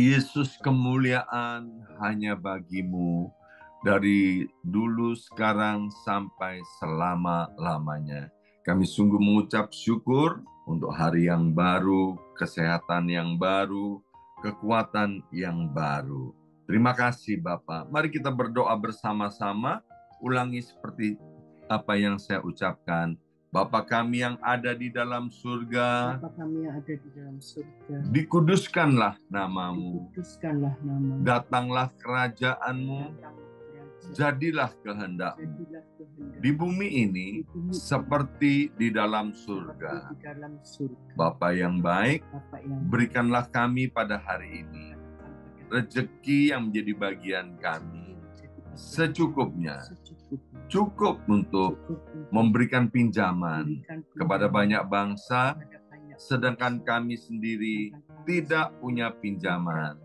Yesus, kemuliaan hanya bagimu dari dulu, sekarang, sampai selama-lamanya. Kami sungguh mengucap syukur untuk hari yang baru, kesehatan yang baru, kekuatan yang baru. Terima kasih Bapa. Mari kita berdoa bersama-sama. Ulangi seperti apa yang saya ucapkan. Bapa kami yang ada di dalam surga, Bapa kami yang ada di dalam surga, dikuduskanlah namamu. dikuduskanlah namamu. Datanglah kerajaanmu, jadilah kehendakmu Jadilah kehendak di bumi ini seperti di dalam surga. di dalam surga. Bapa yang baik, Bapa yang berikanlah kami pada hari ini rezeki yang menjadi bagian kami secukupnya, cukup untuk memberikan pinjaman kepada banyak bangsa, sedangkan kami sendiri tidak punya pinjaman.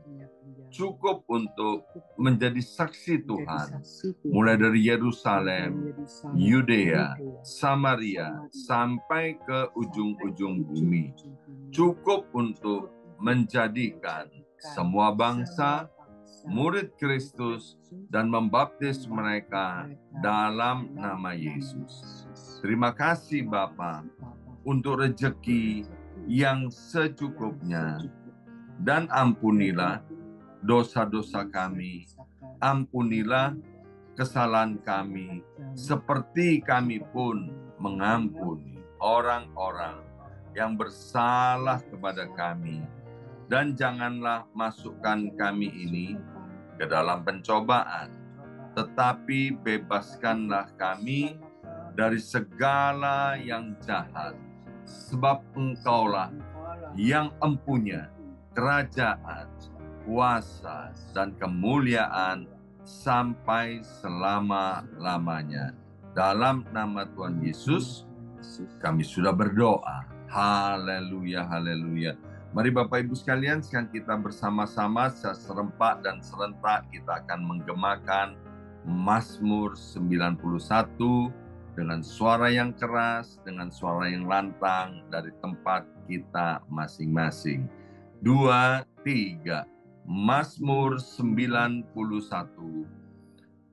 Cukup untuk menjadi saksi Tuhan, mulai dari Yerusalem, Yudea, Samaria, sampai ke ujung-ujung bumi. Cukup untuk menjadikan semua bangsa murid Kristus dan membaptis mereka dalam nama Yesus. Terima kasih Bapa untuk rezeki yang secukupnya, dan ampunilah dosa-dosa kami, ampunilah kesalahan kami, seperti kami pun mengampuni orang-orang yang bersalah kepada kami. Dan janganlah masukkan kami ini ke dalam pencobaan, tetapi bebaskanlah kami dari segala yang jahat, sebab Engkaulah yang empunya kerajaan, kuasa, dan kemuliaan sampai selama-lamanya. Dalam nama Tuhan Yesus, kami sudah berdoa. Haleluya, haleluya. Mari Bapak Ibu sekalian, sekarang kita bersama-sama secara serempak dan serentak kita akan menggemakan Mazmur 91 dengan suara yang keras, dengan suara yang lantang dari tempat kita masing-masing. 2, 3. Mazmur 91.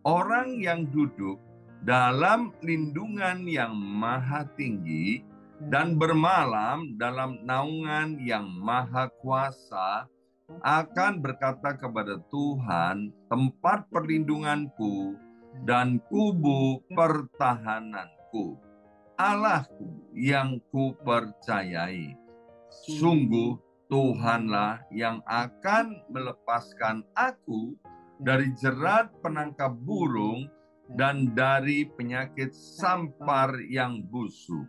Orang yang duduk dalam lindungan yang maha tinggi dan bermalam dalam naungan yang maha kuasa akan berkata kepada Tuhan, tempat perlindunganku dan kubu pertahananku, Allahku yang kupercayai. Sungguh Tuhanlah yang akan melepaskan aku dari jerat penangkap burung dan dari penyakit sampar yang busuk.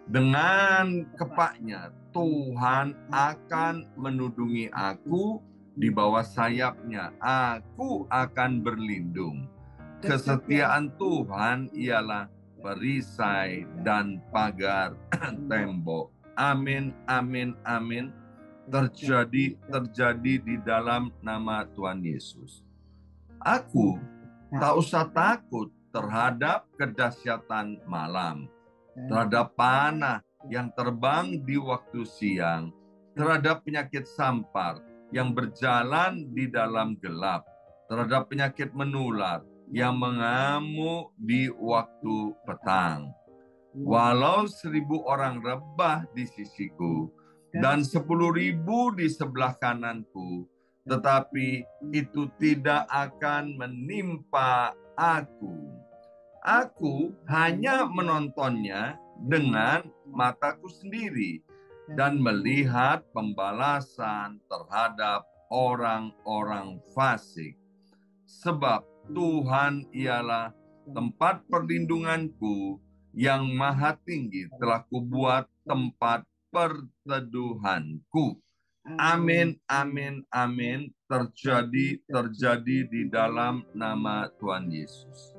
Dengan kepaknya Tuhan akan menudungi aku, di bawah sayapnya aku akan berlindung. Kesetiaan Tuhan ialah perisai dan pagar tembok. Amin, amin, amin. Terjadi di dalam nama Tuhan Yesus. Aku tak usah takut terhadap kedahsyatan malam, terhadap panah yang terbang di waktu siang, terhadap penyakit sampar yang berjalan di dalam gelap, terhadap penyakit menular yang mengamuk di waktu petang. Walau 1.000 orang rebah di sisiku dan 10.000 di sebelah kananku, tetapi itu tidak akan menimpa aku. Aku hanya menontonnya dengan mataku sendiri dan melihat pembalasan terhadap orang-orang fasik. Sebab Tuhan ialah tempat perlindunganku, yang maha tinggi telah kubuat tempat perteduhanku. Amin, amin, amin. Terjadi di dalam nama Tuhan Yesus.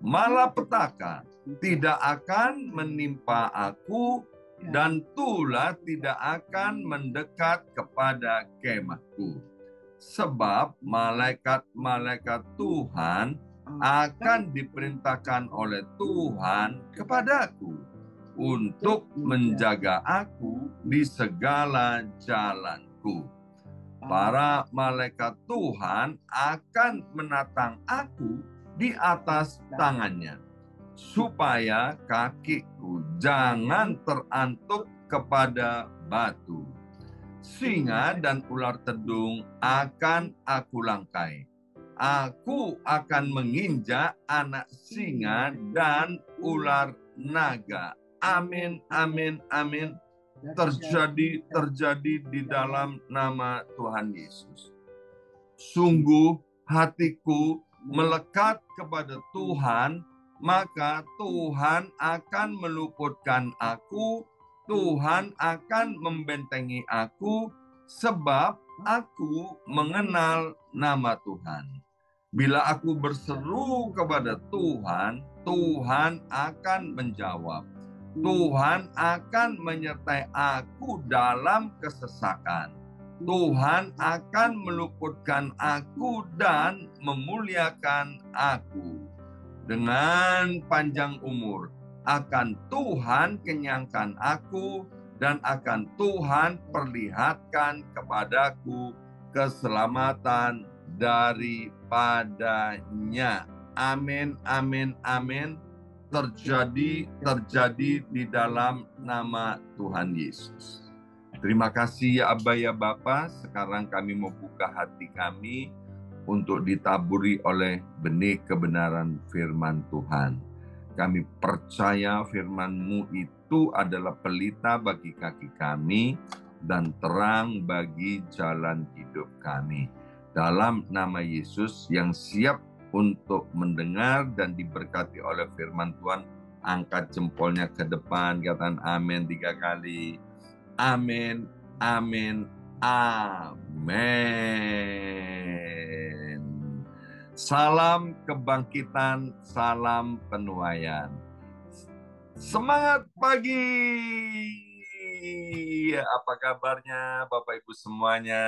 Malapetaka tidak akan menimpa aku, dan tulah tidak akan mendekat kepada kemahku. Sebab malaikat-malaikat Tuhan akan diperintahkan oleh Tuhan kepadaku untuk menjaga aku di segala jalanku. Para malaikat Tuhan akan menatang aku di atas tangannya, supaya kakiku jangan terantuk kepada batu. Singa dan ular tedung akan aku langkai. Aku akan menginjak anak singa dan ular naga. Amin, amin, amin. Terjadi di dalam nama Tuhan Yesus. Sungguh hatiku melekat kepada Tuhan, maka Tuhan akan meluputkan aku, Tuhan akan membentengi aku, sebab aku mengenal nama Tuhan. Bila aku berseru kepada Tuhan, Tuhan akan menjawab. Tuhan akan menyertai aku dalam kesesakan. Tuhan akan meluputkan aku dan memuliakan aku. Dengan panjang umur akan Tuhan kenyangkan aku, dan akan Tuhan perlihatkan kepadaku keselamatan daripadanya. Amin, amin, amin. Terjadi di dalam nama Tuhan Yesus. Terima kasih ya Abba ya Bapa. Sekarang kami membuka hati kami untuk ditaburi oleh benih kebenaran firman Tuhan. Kami percaya firman-Mu itu adalah pelita bagi kaki kami dan terang bagi jalan hidup kami. Dalam nama Yesus yang siap untuk mendengar dan diberkati oleh firman Tuhan, angkat jempolnya ke depan, katakan amin 3 kali. Amin, amin, amin. Salam kebangkitan, salam penuaian. Semangat pagi. Apa kabarnya Bapak Ibu semuanya?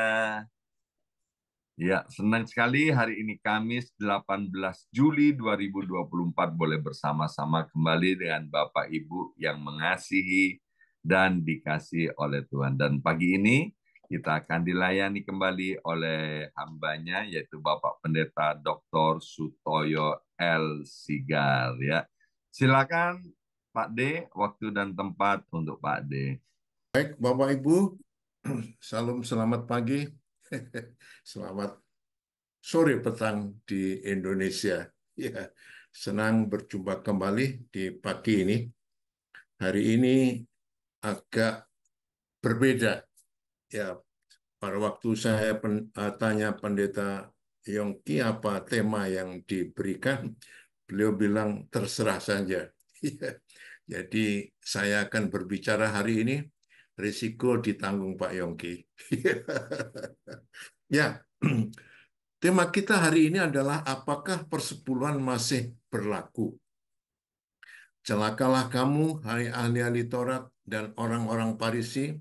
Ya, senang sekali hari ini Kamis 18 Juli 2024 boleh bersama-sama kembali dengan Bapak Ibu yang mengasihi dan dikasihi oleh Tuhan. Dan pagi ini kita akan dilayani kembali oleh hambanya yaitu Bapak Pendeta Dr. Sutoyo L. Sigar. Ya. Silakan Pak D, waktu dan tempat untuk Pak D. Baik, Bapak Ibu, salam selamat pagi, selamat sore petang di Indonesia. Ya, senang berjumpa kembali di pagi ini. Hari ini agak berbeda. Ya, pada waktu saya tanya Pendeta Yongki apa tema yang diberikan, beliau bilang terserah saja. Ya, jadi saya akan berbicara hari ini. Risiko ditanggung Pak Yongki. Ya, tema kita hari ini adalah apakah persepuluhan masih berlaku? Celakalah kamu, hai ahli-ahli Taurat dan orang-orang Farisi,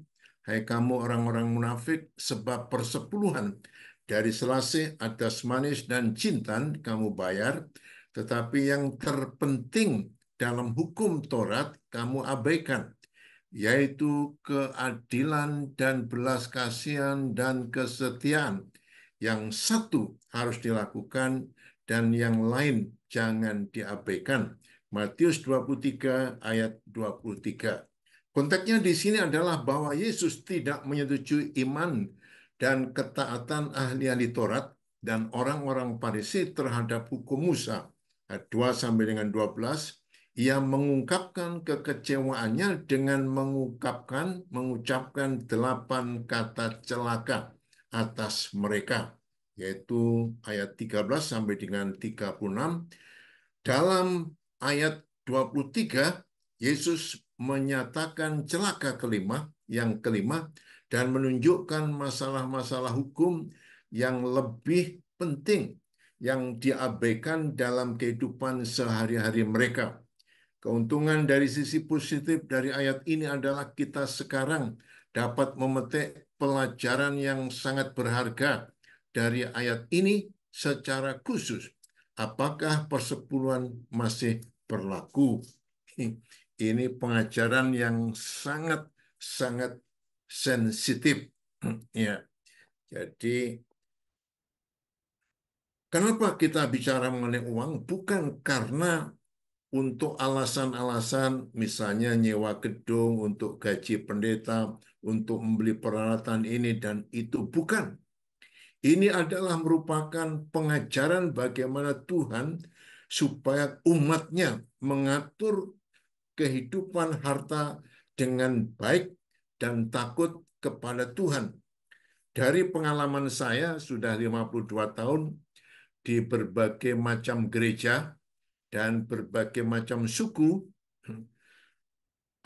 hai kamu orang-orang munafik, sebab persepuluhan dari selasih, adas manis, dan jintan kamu bayar, tetapi yang terpenting dalam hukum Taurat kamu abaikan, yaitu keadilan dan belas kasihan dan kesetiaan. Yang satu harus dilakukan dan yang lain jangan diabaikan. Matius 23 ayat 23. Konteksnya di sini adalah bahwa Yesus tidak menyetujui iman dan ketaatan ahli-ahli Taurat dan orang-orang Farisi terhadap hukum Musa. Ayat 2 sampai dengan 12. Ia mengungkapkan kekecewaannya dengan mengucapkan 8 kata celaka atas mereka, yaitu ayat 13 sampai dengan 36. Dalam ayat 23, Yesus menyatakan celaka yang kelima, dan menunjukkan masalah-masalah hukum yang lebih penting yang diabaikan dalam kehidupan sehari-hari mereka. Keuntungan dari sisi positif dari ayat ini adalah kita sekarang dapat memetik pelajaran yang sangat berharga dari ayat ini secara khusus. Apakah persepuluhan masih berlaku? Ini pengajaran yang sangat-sangat sensitif. Ya. Jadi, kenapa kita bicara mengenai uang? Bukan karena untuk alasan-alasan misalnya nyewa gedung, untuk gaji pendeta, untuk membeli peralatan ini dan itu. Bukan. Ini adalah merupakan pengajaran bagaimana Tuhan supaya umatnya mengatur kehidupan harta dengan baik dan takut kepada Tuhan. Dari pengalaman saya sudah 52 tahun di berbagai macam gereja dan berbagai macam suku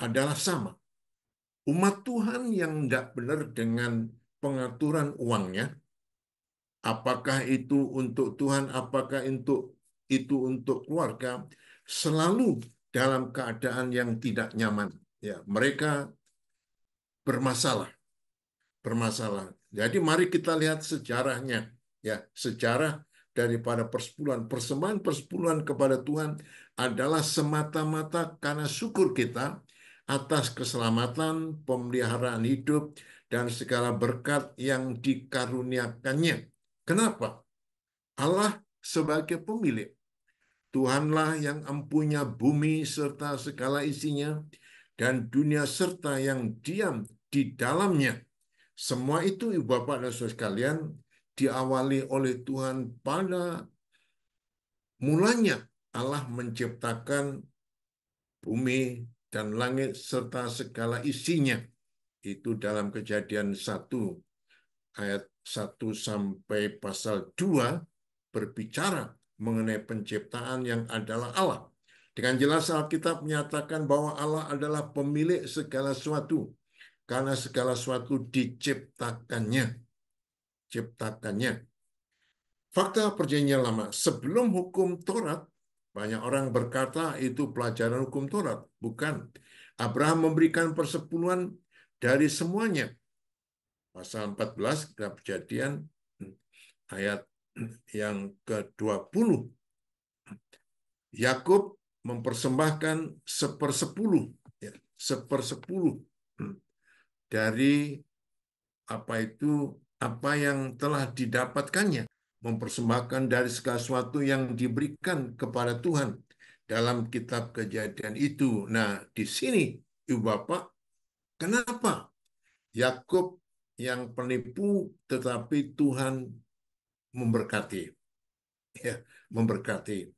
adalah sama. Umat Tuhan yang tidak benar dengan pengaturan uangnya, apakah itu untuk Tuhan, apakah itu untuk keluarga, selalu dalam keadaan yang tidak nyaman. Ya, mereka bermasalah, bermasalah. Jadi mari kita lihat sejarahnya. Ya, sejarah daripada persepuluhan, persembahan persepuluhan kepada Tuhan adalah semata-mata karena syukur kita atas keselamatan, pemeliharaan hidup, dan segala berkat yang dikaruniakannya. Kenapa? Allah sebagai pemilik. Tuhanlah yang empunya bumi serta segala isinya, dan dunia serta yang diam di dalamnya. Semua itu, Ibu Bapak dan Saudara sekalian, diawali oleh Tuhan pada mulanya. Allah menciptakan bumi dan langit serta segala isinya. Itu dalam Kejadian 1 ayat 1 sampai pasal 2 berbicara mengenai penciptaan yang adalah Allah. Dengan jelas Alkitab menyatakan bahwa Allah adalah pemilik segala sesuatu karena segala sesuatu diciptakannya. Ciptakannya. Fakta Perjanjian Lama, sebelum hukum Taurat, banyak orang berkata itu pelajaran hukum Taurat. Bukan. Abraham memberikan persepuluhan dari semuanya. Pasal 14, Kejadian ayat yang ke-20. Yakub mempersembahkan 1/10, ya, 1/10 dari apa yang telah didapatkannya, mempersembahkan dari segala sesuatu yang diberikan kepada Tuhan dalam kitab Kejadian itu. Nah, di sini Ibu Bapak, kenapa Yakub yang penipu tetapi Tuhan memberkati? Ya, memberkati.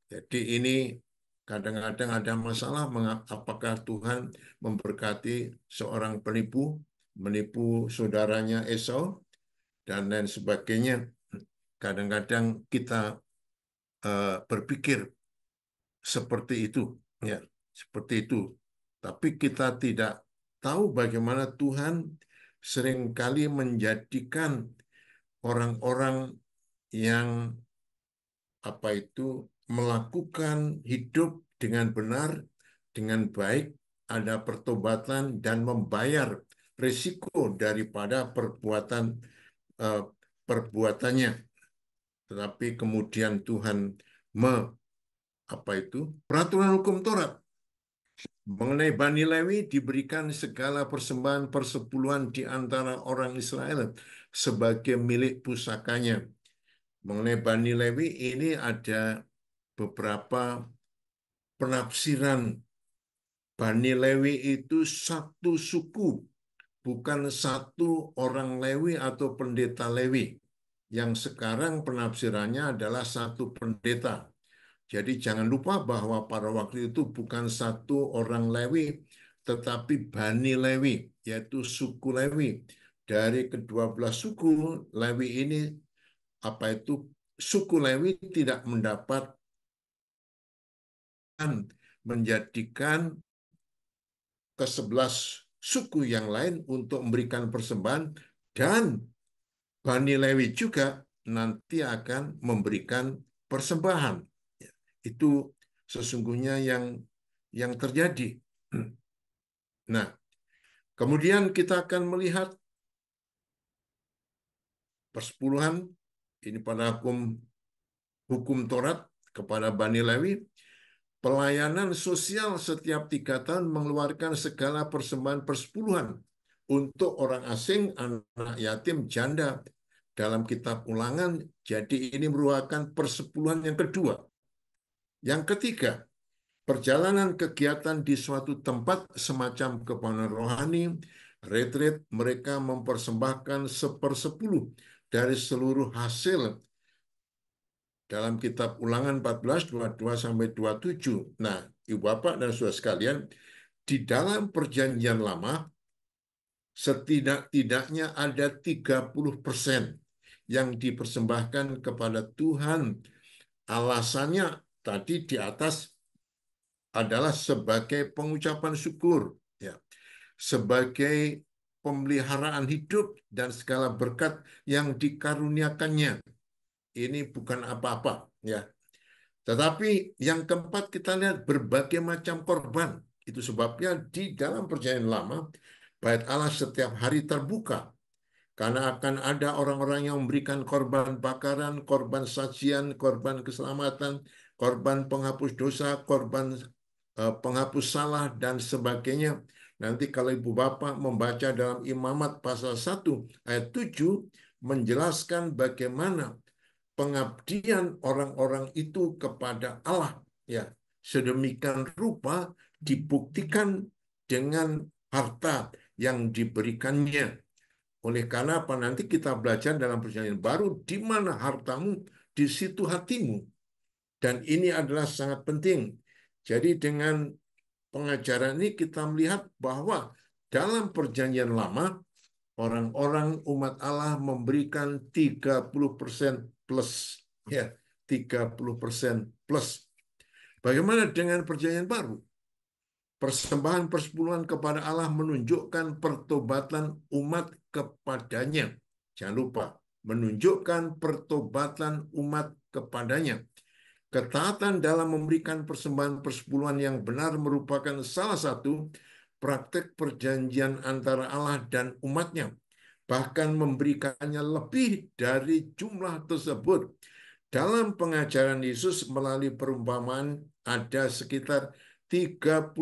Jadi ini kadang-kadang ada masalah apakah Tuhan memberkati seorang penipu, menipu saudaranya Esau, dan lain sebagainya. Kadang-kadang kita berpikir seperti itu, ya, seperti itu. Tapi kita tidak tahu bagaimana Tuhan seringkali menjadikan orang-orang yang melakukan hidup dengan benar, dengan baik, ada pertobatan dan membayar risiko daripada eh, perbuatannya. Tetapi kemudian Tuhan peraturan hukum Taurat mengenai Bani Lewi diberikan segala persembahan persepuluhan di antara orang Israel sebagai milik pusakanya. Mengenai Bani Lewi ini ada beberapa penafsiran. Bani Lewi itu satu suku, bukan satu orang Lewi atau pendeta Lewi. Yang sekarang penafsirannya adalah satu pendeta. Jadi jangan lupa bahwa pada waktu itu bukan satu orang Lewi, tetapi Bani Lewi, yaitu suku Lewi. Dari kedua belas suku Lewi ini, suku Lewi tidak mendapat menjadikan ke-11 suku yang lain untuk memberikan persembahan, dan Bani Lewi juga nanti akan memberikan persembahan. Itu sesungguhnya yang terjadi. Nah, kemudian kita akan melihat persepuluhan ini pada hukum Taurat kepada Bani Lewi. Pelayanan sosial setiap 3 tahun mengeluarkan segala persembahan persepuluhan untuk orang asing, anak yatim, janda, dalam kitab Ulangan. Jadi ini merupakan persepuluhan yang kedua. Yang ketiga, perjalanan kegiatan di suatu tempat semacam kepanan rohani, retreat, mereka mempersembahkan 1/10 dari seluruh hasil dalam kitab Ulangan 14, 22 sampai 27. Nah, Ibu Bapak dan Saudara sekalian, di dalam perjanjian lama setidak-tidaknya ada 30% yang dipersembahkan kepada Tuhan. Alasannya tadi di atas adalah sebagai pengucapan syukur, ya, sebagai pemeliharaan hidup dan segala berkat yang dikaruniakannya. Ini bukan apa-apa, ya. Tetapi yang keempat kita lihat berbagai macam korban. Itu sebabnya di dalam perjanjian lama, Bait Allah setiap hari terbuka. Karena akan ada orang-orang yang memberikan korban bakaran, korban sajian, korban keselamatan, korban penghapus dosa, korban penghapus salah, dan sebagainya. Nanti kalau Ibu Bapak membaca dalam Imamat pasal 1 ayat 7, menjelaskan bagaimana pengabdian orang-orang itu kepada Allah, ya, sedemikian rupa dibuktikan dengan harta yang diberikannya. Oleh karena apa? Nanti kita belajar dalam perjanjian baru, di mana hartamu, di situ hatimu. Dan ini adalah sangat penting. Jadi dengan pengajaran ini kita melihat bahwa dalam perjanjian lama, orang-orang umat Allah memberikan 30% plus. Ya, 30% plus. Bagaimana dengan perjanjian baru? Persembahan persepuluhan kepada Allah menunjukkan pertobatan umat kepadanya. Jangan lupa, menunjukkan pertobatan umat kepadanya. Ketaatan dalam memberikan persembahan persepuluhan yang benar merupakan salah satu praktek perjanjian antara Allah dan umatnya. Bahkan memberikannya lebih dari jumlah tersebut. Dalam pengajaran Yesus melalui perumpamaan ada sekitar 38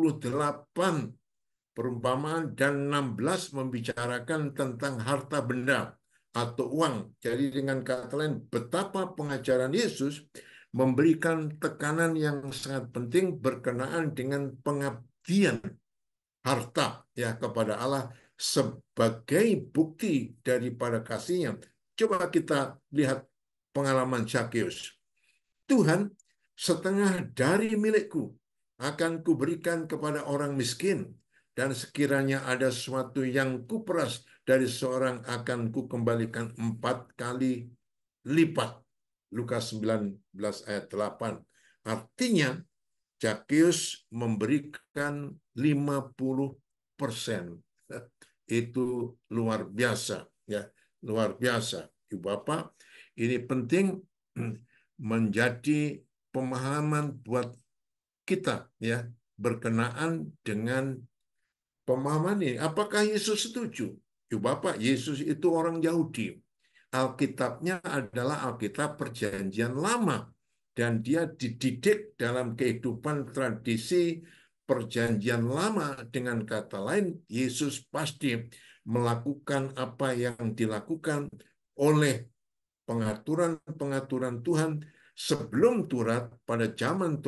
perumpamaan dan 16 membicarakan tentang harta benda atau uang. Jadi dengan kata lain, betapa pengajaran Yesus memberikan tekanan yang sangat penting berkenaan dengan pengabdian harta, ya, kepada Allah sebagai bukti daripada kasihnya. Coba kita lihat pengalaman Zakheus. Tuhan, setengah dari milikku akan kuberikan kepada orang miskin, dan sekiranya ada sesuatu yang kuperas dari seorang akan kukembalikan 4 kali lipat. Lukas 19 ayat 8. Artinya, Zakheus memberikan 50%. Itu luar biasa, ya, luar biasa. Ibu Bapak, ini penting menjadi pemahaman buat kita, ya, berkenaan dengan pemahaman ini. Apakah Yesus setuju? Ibu Bapak, Yesus itu orang Yahudi. Alkitabnya adalah Alkitab Perjanjian Lama, dan dia dididik dalam kehidupan tradisi Perjanjian Lama. Dengan kata lain, Yesus pasti melakukan apa yang dilakukan oleh pengaturan-pengaturan Tuhan sebelum Taurat, pada zaman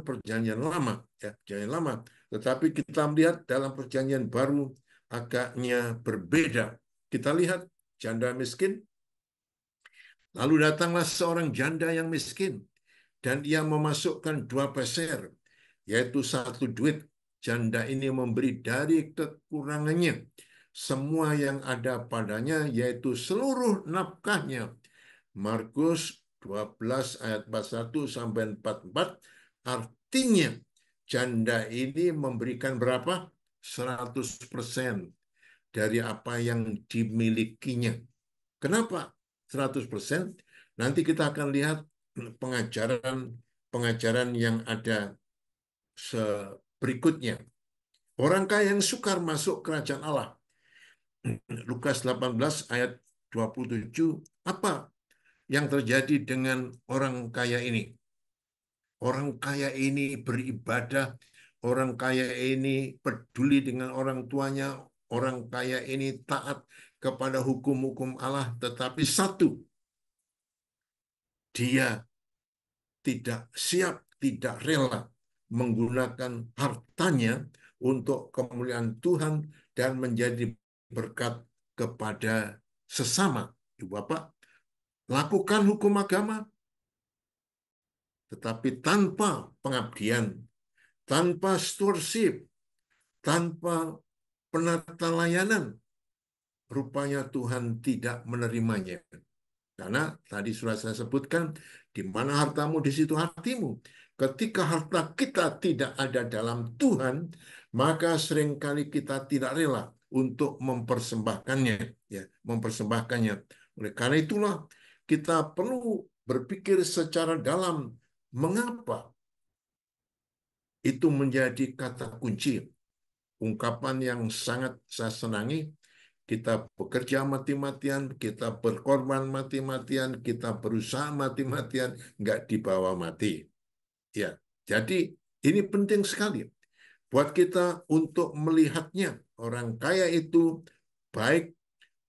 Perjanjian Lama, ya, Perjanjian Lama. Tetapi kita melihat dalam Perjanjian Baru agaknya berbeda. Kita lihat janda miskin. Lalu datanglah seorang janda yang miskin, dan ia memasukkan 2 peser, yaitu 1 duit. Janda ini memberi dari kekurangannya semua yang ada padanya, yaitu seluruh nafkahnya. Markus 12 ayat 41 sampai 44. Artinya janda ini memberikan berapa? 100% dari apa yang dimilikinya. Kenapa 100%? Nanti kita akan lihat pengajaran yang ada berikutnya. Orang kaya yang sukar masuk kerajaan Allah. Lukas 18 ayat 27. Apa yang terjadi dengan orang kaya ini? Orang kaya ini beribadah, orang kaya ini peduli dengan orang tuanya, orang kaya ini taat kepada hukum-hukum Allah, tetapi satu, dia tidak siap, tidak rela menggunakan hartanya untuk kemuliaan Tuhan dan menjadi berkat kepada sesama. Ibu Bapak, lakukan hukum agama, tetapi tanpa pengabdian, tanpa stewardship, tanpa penata layanan, rupanya Tuhan tidak menerimanya. Karena tadi sudah saya sebutkan, di mana hartamu, di situ hatimu. Ketika harta kita tidak ada dalam Tuhan, maka seringkali kita tidak rela untuk mempersembahkannya, ya, mempersembahkannya. Oleh karena itulah kita perlu berpikir secara dalam, mengapa itu menjadi kata kunci. Ungkapan yang sangat saya senangi, kita bekerja mati-matian, kita berkorban mati-matian, kita berusaha mati-matian, nggak dibawa mati. Ya, jadi ini penting sekali buat kita untuk melihatnya. Orang kaya itu baik,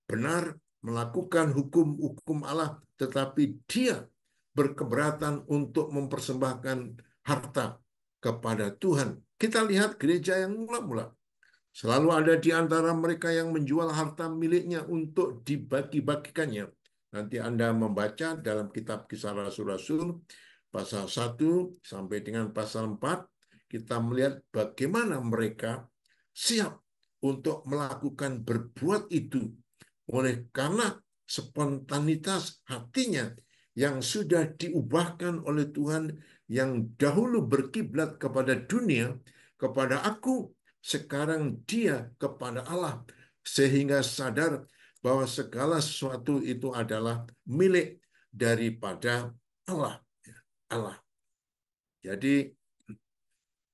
benar, melakukan hukum-hukum Allah, tetapi dia berkeberatan untuk mempersembahkan harta kepada Tuhan. Kita lihat gereja yang mula-mula. Selalu ada di antara mereka yang menjual harta miliknya untuk dibagi-bagikannya. Nanti Anda membaca dalam kitab Kisah Rasul-Rasul, pasal 1 sampai dengan pasal 4, kita melihat bagaimana mereka siap untuk melakukan berbuat itu. Oleh karena spontanitas hatinya yang sudah diubahkan oleh Tuhan, yang dahulu berkiblat kepada dunia, kepada aku, sekarang dia kepada Allah, sehingga sadar bahwa segala sesuatu itu adalah milik daripada Allah. Allah. Jadi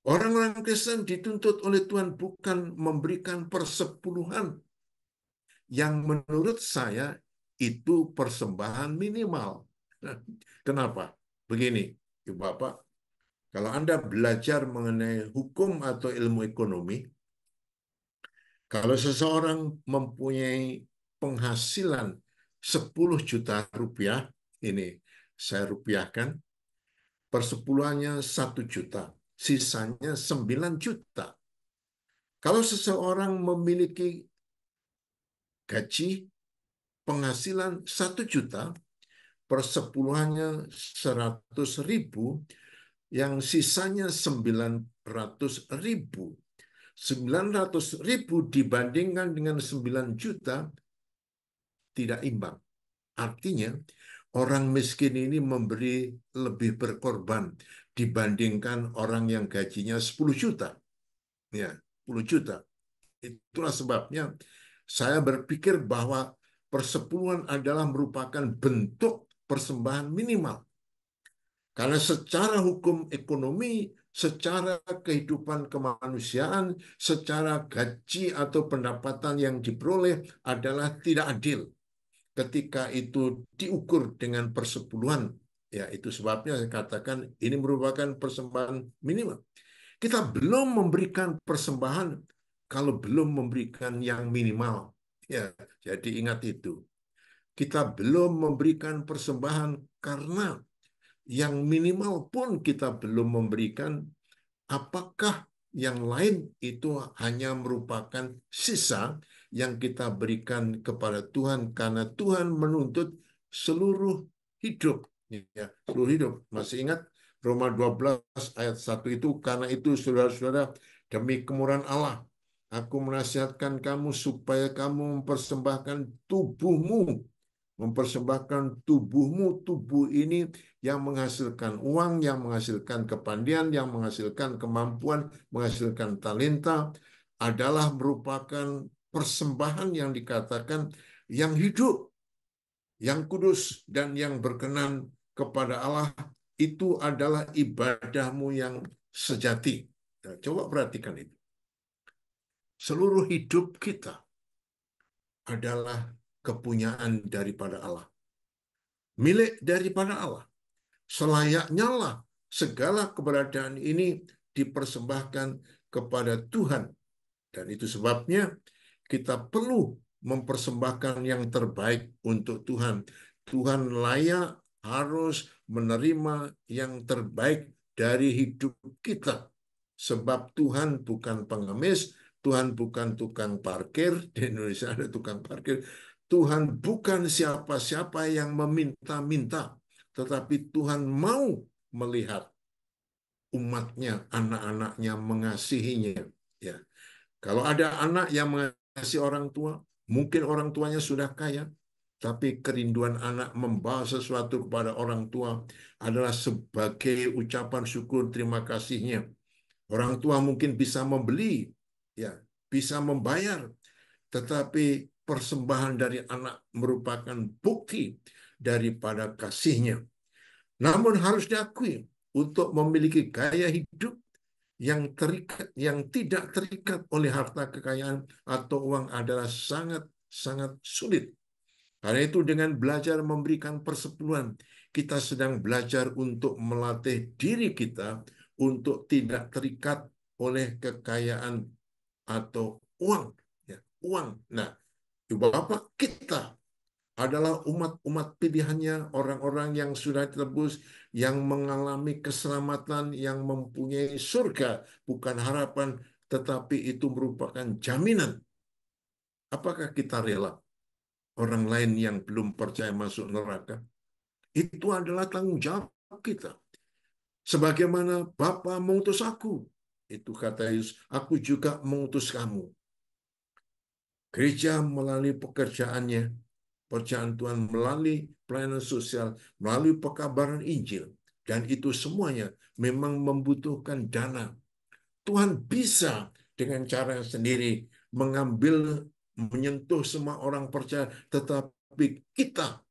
orang-orang Kristen dituntut oleh Tuhan bukan memberikan persepuluhan yang menurut saya itu persembahan minimal. Kenapa? Begini, Ibu Bapak, kalau Anda belajar mengenai hukum atau ilmu ekonomi, kalau seseorang mempunyai penghasilan 10 juta rupiah, ini saya rupiahkan, persepuluhannya 1 juta, sisanya 9 juta. Kalau seseorang memiliki gaji penghasilan 1 juta, persepuluhannya 100.000, yang sisanya 900.000. 900.000 dibandingkan dengan 9 juta tidak imbang. Artinya orang miskin ini memberi lebih berkorban dibandingkan orang yang gajinya 10 juta. Ya, 10 juta. Itulah sebabnya saya berpikir bahwa persepuluhan adalah merupakan bentuk persembahan minimal. Karena secara hukum ekonomi, secara kehidupan kemanusiaan, secara gaji atau pendapatan yang diperoleh adalah tidak adil ketika itu diukur dengan persepuluhan. Ya, itu sebabnya saya katakan ini merupakan persembahan minimal. Kita belum memberikan persembahan kalau belum memberikan yang minimal. Ya, jadi ingat itu. Kita belum memberikan persembahan karena yang minimal pun kita belum memberikan. Apakah yang lain itu hanya merupakan sisa yang kita berikan kepada Tuhan karena Tuhan menuntut seluruh hidup. Ya, seluruh hidup. Masih ingat Roma 12 ayat 1 itu, karena itu saudara-saudara, demi kemurahan Allah, aku menasihatkan kamu supaya kamu mempersembahkan tubuhmu. Mempersembahkan tubuhmu, tubuh ini yang menghasilkan uang, yang menghasilkan kepandaian, yang menghasilkan kemampuan, menghasilkan talenta, adalah merupakan persembahan yang dikatakan yang hidup, yang kudus, dan yang berkenan kepada Allah. Itu adalah ibadahmu yang sejati. Nah, coba perhatikan itu. Seluruh hidup kita adalah kepunyaan daripada Allah. Milik daripada Allah. Selayaknya lah segala keberadaan ini dipersembahkan kepada Tuhan. Dan itu sebabnya kita perlu mempersembahkan yang terbaik untuk Tuhan. Tuhan layak harus menerima yang terbaik dari hidup kita. Sebab Tuhan bukan pengemis, Tuhan bukan tukang parkir. Di Indonesia ada tukang parkir. Tuhan bukan siapa-siapa yang meminta-minta, tetapi Tuhan mau melihat umatnya, anak-anaknya mengasihinya. Ya, kalau ada anak yang mengasihi orang tua, mungkin orang tuanya sudah kaya, tapi kerinduan anak membawa sesuatu kepada orang tua adalah sebagai ucapan syukur terima kasihnya. Orang tua mungkin bisa membeli, ya, bisa membayar, tetapi persembahan dari anak merupakan bukti daripada kasihnya. Namun harus diakui, untuk memiliki gaya hidup yang tidak terikat oleh harta kekayaan atau uang adalah sangat sulit. Karena itu dengan belajar memberikan persepuluhan, kita sedang belajar untuk melatih diri kita untuk tidak terikat oleh kekayaan atau uang. Ya, uang. Nah, Ibu Bapak, kita adalah umat-umat pilihannya, orang-orang yang sudah ditebus, yang mengalami keselamatan, yang mempunyai surga, bukan harapan, tetapi itu merupakan jaminan. Apakah kita rela orang lain yang belum percaya masuk neraka? Itu adalah tanggung jawab kita. Sebagaimana Bapa mengutus aku, itu kata Yesus, aku juga mengutus kamu. Gereja melalui pekerjaannya, percayaan Tuhan melalui pelayanan sosial, melalui pekabaran Injil, dan itu semuanya memang membutuhkan dana. Tuhan bisa dengan cara sendiri mengambil, menyentuh semua orang percaya, tetapi kita,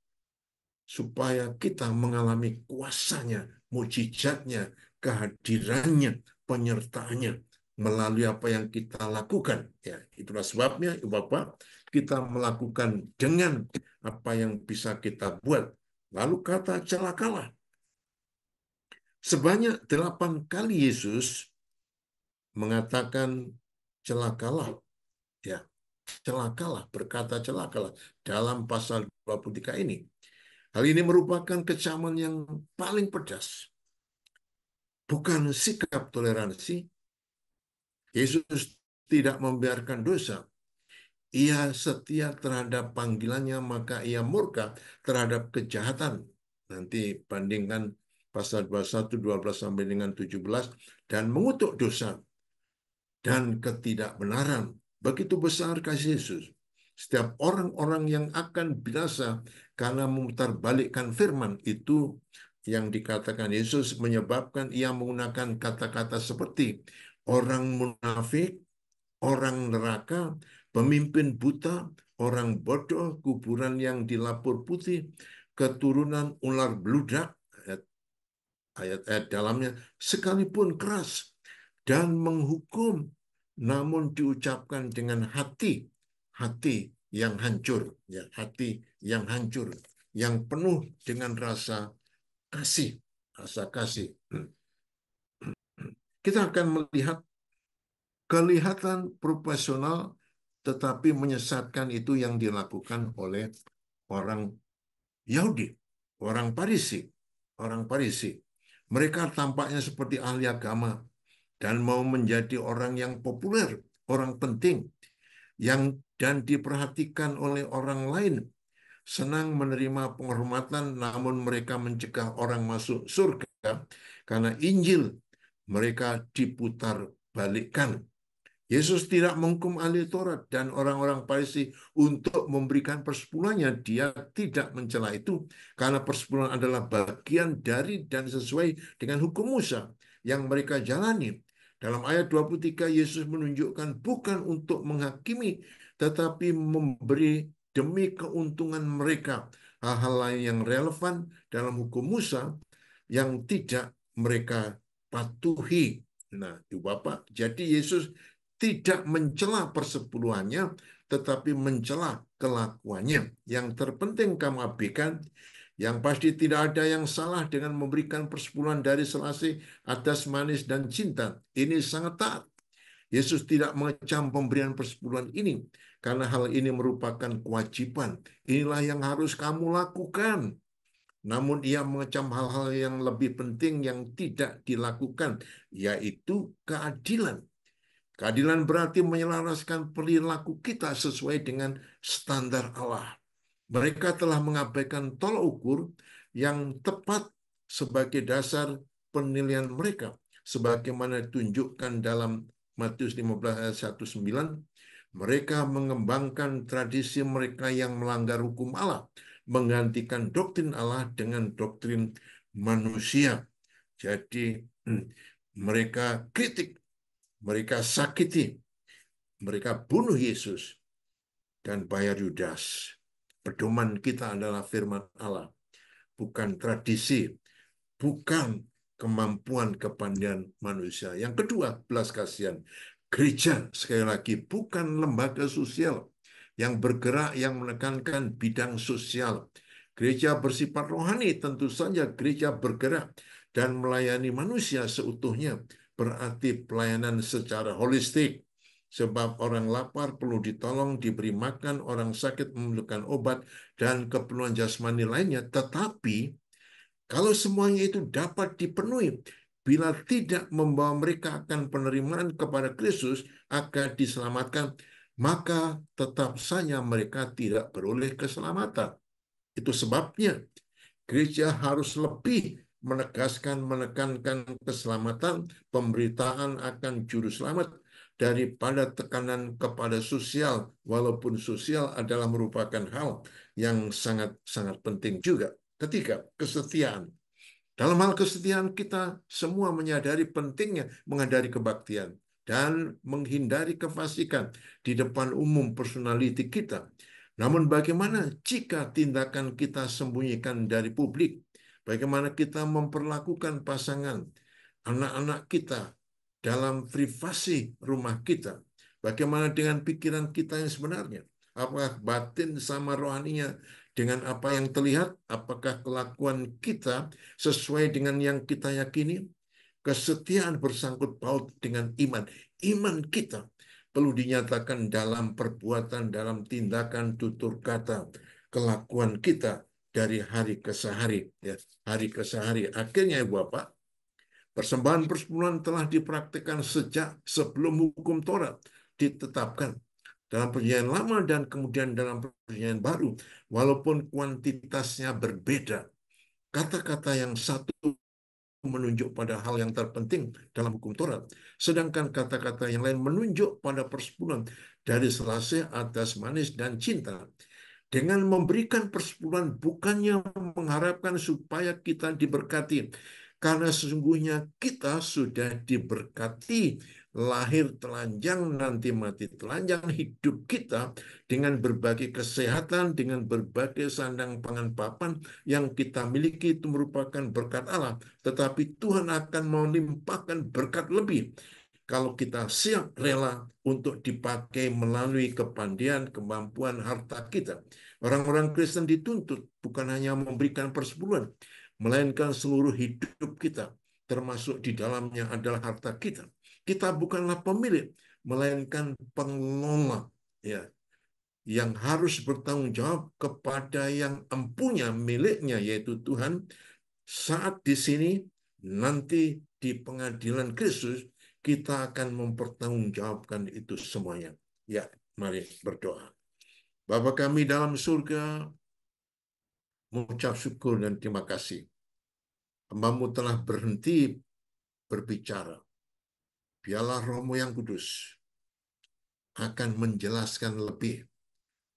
supaya kita mengalami kuasanya, mujizatnya, kehadirannya, penyertaannya melalui apa yang kita lakukan. Ya, itulah sebabnya, Ibu Bapak, kita melakukan dengan apa yang bisa kita buat. Lalu kata celakalah. Sebanyak 8 kali Yesus mengatakan celakalah. Ya, celakalah, berkata celakalah dalam pasal 23 ini. Hal ini merupakan kecaman yang paling pedas. Bukan sikap toleransi. Yesus tidak membiarkan dosa. Ia setia terhadap panggilannya, maka ia murka terhadap kejahatan. Nanti bandingkan pasal 21, 12 sampai dengan 17, dan mengutuk dosa dan ketidakbenaran. Begitu besar kasih Yesus. Setiap orang-orang yang akan binasa karena memutarbalikkan firman itu, yang dikatakan Yesus menyebabkan ia menggunakan kata-kata seperti orang munafik, orang neraka, pemimpin buta, orang bodoh, kuburan yang dilapur putih, keturunan ular beludak, ayat-ayat dalamnya, sekalipun keras dan menghukum, namun diucapkan dengan hati yang hancur, ya, hati yang hancur, yang penuh dengan rasa kasih, rasa kasih. Kita akan melihat kelihatan profesional tetapi menyesatkan itu yang dilakukan oleh orang Yahudi, orang Farisi, orang Farisi. Mereka tampaknya seperti ahli agama dan mau menjadi orang yang populer, orang penting, dan diperhatikan oleh orang lain. Senang menerima penghormatan, namun mereka mencegah orang masuk surga karena Injil mereka diputar balikkan. Yesus tidak menghukum ahli Taurat dan orang-orang Farisi untuk memberikan persepuluhannya. Dia tidak mencela itu karena persepuluhan adalah bagian dari dan sesuai dengan hukum Musa yang mereka jalani. Dalam ayat 23, Yesus menunjukkan bukan untuk menghakimi, tetapi memberi demi keuntungan mereka hal-hal lain yang relevan dalam hukum Musa yang tidak mereka patuhi. Nah, Ibu Bapak, jadi Yesus tidak mencela persepuluhannya, tetapi mencela kelakuannya. Yang terpenting kamu abaikan, yang pasti tidak ada yang salah dengan memberikan persepuluhan dari selasih atas manis dan cinta. Ini sangat taat. Yesus tidak mengecam pemberian persepuluhan ini karena hal ini merupakan kewajiban. Inilah yang harus kamu lakukan. Namun ia mengecam hal-hal yang lebih penting yang tidak dilakukan, yaitu keadilan. Keadilan berarti menyelaraskan perilaku kita sesuai dengan standar Allah. Mereka telah mengabaikan tolak ukur yang tepat sebagai dasar penilaian mereka. Sebagaimana ditunjukkan dalam Matius 15 ayat 19, mereka mengembangkan tradisi mereka yang melanggar hukum Allah, menggantikan doktrin Allah dengan doktrin manusia. Jadi mereka kritik, mereka sakiti, mereka bunuh Yesus dan bayar Yudas. Pedoman kita adalah firman Allah, bukan tradisi, bukan kemampuan kepandaian manusia. Yang kedua, belas kasihan. Gereja, sekali lagi, bukan lembaga sosial yang bergerak, yang menekankan bidang sosial. Gereja bersifat rohani, tentu saja gereja bergerak dan melayani manusia seutuhnya. Berarti pelayanan secara holistik. Sebab orang lapar perlu ditolong, diberi makan, orang sakit memerlukan obat, dan keperluan jasmani lainnya. Tetapi kalau semuanya itu dapat dipenuhi, bila tidak membawa mereka akan penerimaan kepada Kristus akan diselamatkan, maka tetap saja mereka tidak beroleh keselamatan. Itu sebabnya gereja harus lebih menekankan keselamatan, pemberitaan akan juru selamat daripada tekanan kepada sosial, walaupun sosial adalah merupakan hal yang sangat-sangat penting juga. Ketiga, kesetiaan. Dalam hal kesetiaan kita semua menyadari pentingnya menghindari kebaktian dan menghindari kefasikan di depan umum personality kita. Namun bagaimana jika tindakan kita sembunyikan dari publik? Bagaimana kita memperlakukan pasangan, anak-anak kita dalam privasi rumah kita? Bagaimana dengan pikiran kita yang sebenarnya? Apakah batin sama rohaninya dengan apa yang terlihat? Apakah kelakuan kita sesuai dengan yang kita yakini? Kesetiaan bersangkut paut dengan iman. Iman kita perlu dinyatakan dalam perbuatan, dalam tindakan, tutur kata, kelakuan kita dari hari ke hari, ya, hari ke hari. Akhirnya, Ibu Bapak, persembahan persepuluhan telah dipraktikkan sejak sebelum hukum Taurat ditetapkan dalam Perjanjian Lama dan kemudian dalam Perjanjian Baru, walaupun kuantitasnya berbeda. Kata-kata yang satu menunjuk pada hal yang terpenting dalam hukum Taurat, sedangkan kata-kata yang lain menunjuk pada persepuluhan dari selasih, atas, manis, dan cinta. Dengan memberikan persepuluhan bukannya mengharapkan supaya kita diberkati, karena sesungguhnya kita sudah diberkati, lahir telanjang, nanti mati telanjang. Hidup kita dengan berbagai kesehatan, dengan berbagai sandang pangan papan yang kita miliki itu merupakan berkat Allah. Tetapi Tuhan akan melimpahkan berkat lebih kalau kita siap rela untuk dipakai melalui kepandaian, kemampuan, harta kita. Orang-orang Kristen dituntut bukan hanya memberikan persepuluhan, melainkan seluruh hidup kita, termasuk di dalamnya adalah harta kita. Kita bukanlah pemilik, melainkan pengelola, ya, yang harus bertanggung jawab kepada yang empunya miliknya, yaitu Tuhan. Saat di sini, nanti di pengadilan Kristus, kita akan mempertanggungjawabkan itu semuanya. Ya, mari berdoa. Bapa kami dalam surga, mengucap syukur dan terima kasih. Hamba-Mu telah berhenti berbicara. Biarlah Roh-Mu yang kudus akan menjelaskan lebih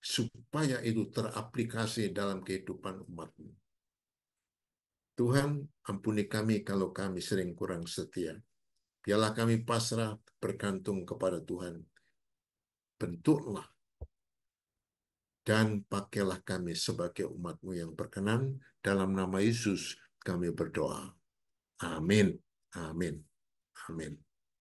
supaya itu teraplikasi dalam kehidupan umat-Mu. Tuhan, ampuni kami kalau kami sering kurang setia. Biarlah kami pasrah bergantung kepada Tuhan. Bentuklah dan pakailah kami sebagai umat-Mu yang berkenan. Dalam nama Yesus kami berdoa. Amin. Amin. Amin.